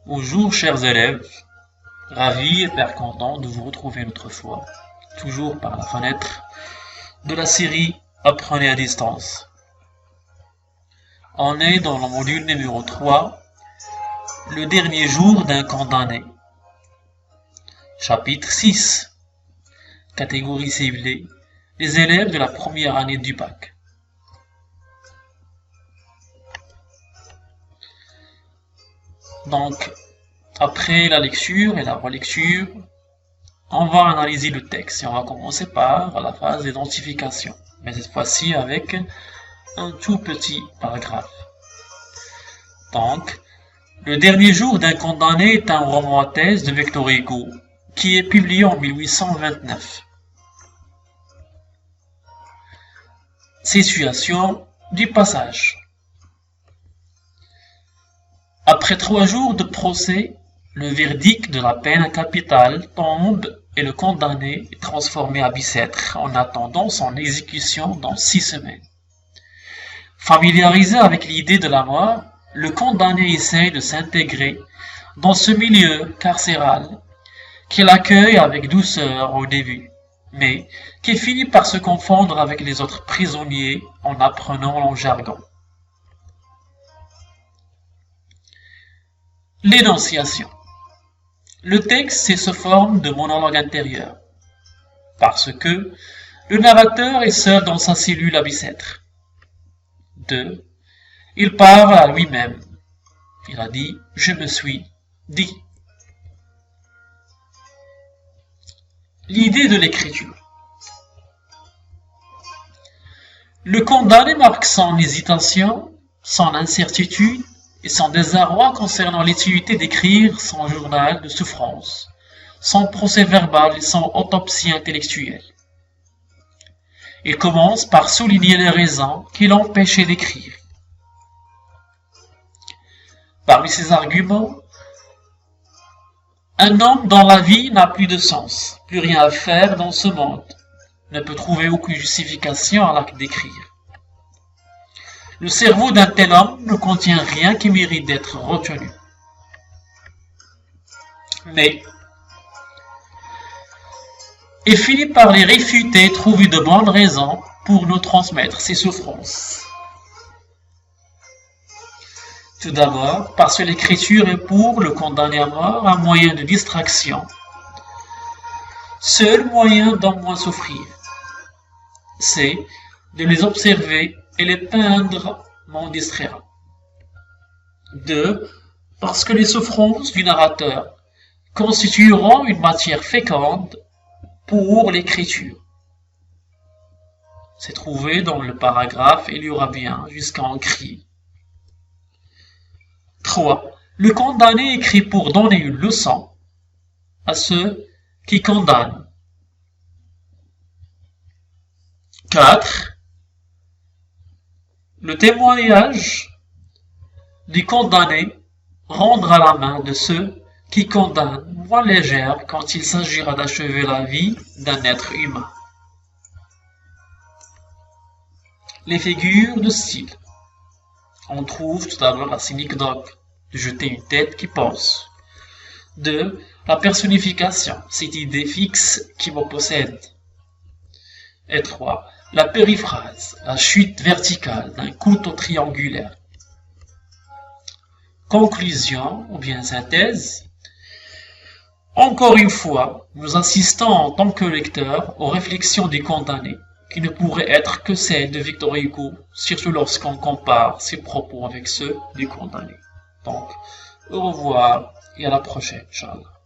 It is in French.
Bonjour chers élèves, ravi et père content de vous retrouver une autre fois, toujours par la fenêtre de la série Apprenez à distance. On est dans le module numéro 3, le dernier jour d'un condamné. Chapitre 6, catégorie ciblée, les élèves de la première année du bac. Donc, après la lecture et la relecture, on va analyser le texte et on va commencer par la phase d'identification, mais cette fois-ci avec un tout petit paragraphe. Donc, le dernier jour d'un condamné est un roman à thèse de Victor Hugo qui est publié en 1829. Situation du passage. Après 3 jours de procès, le verdict de la peine capitale tombe et le condamné est transformé à Bicêtre en attendant son exécution dans 6 semaines. Familiarisé avec l'idée de la mort, le condamné essaye de s'intégrer dans ce milieu carcéral qu'il accueille avec douceur au début, mais qui finit par se confondre avec les autres prisonniers en apprenant le jargon. L'énonciation. Le texte se forme de monologue intérieur, parce que le narrateur est seul dans sa cellule à Bicêtre. 2. Il parle à lui-même. Il a dit « je me suis dit ». L'idée de l'écriture. Le condamné marque son hésitation, son incertitude et son désarroi concernant l'utilité d'écrire son journal de souffrance, son procès-verbal et son autopsie intellectuelle. Il commence par souligner les raisons qui l'empêchaient d'écrire. Parmi ces arguments, un homme dont la vie n'a plus de sens, plus rien à faire dans ce monde, ne peut trouver aucune justification à l'acte d'écrire. Le cerveau d'un tel homme ne contient rien qui mérite d'être retenu. Mais il finit par les réfuter et trouver de bonnes raisons pour nous transmettre ses souffrances. Tout d'abord, parce que l'écriture est pour le condamné à mort un moyen de distraction, seul moyen d'en moins souffrir, c'est de les observer et les peindre m'en distraira. 2. Parce que les souffrances du narrateur constitueront une matière féconde pour l'écriture. C'est trouvé dans le paragraphe « Il y aura bien » jusqu'en cri. 3. Le condamné écrit pour donner une leçon à ceux qui condamnent. 4. Le témoignage du condamné rendra la main de ceux qui condamnent moins légère quand il s'agira d'achever la vie d'un être humain. Les figures de style. On trouve tout d'abord la synecdoque, de jeter une tête qui pense. 2. La personnification, cette idée fixe qui me possède. Et 3. La périphrase, la chute verticale d'un couteau triangulaire. Conclusion ou bien synthèse. Encore une fois, nous assistons en tant que lecteurs aux réflexions du condamné, qui ne pourraient être que celles de Victor Hugo, surtout lorsqu'on compare ses propos avec ceux du condamné. Donc, au revoir et à la prochaine, Inch'Allah.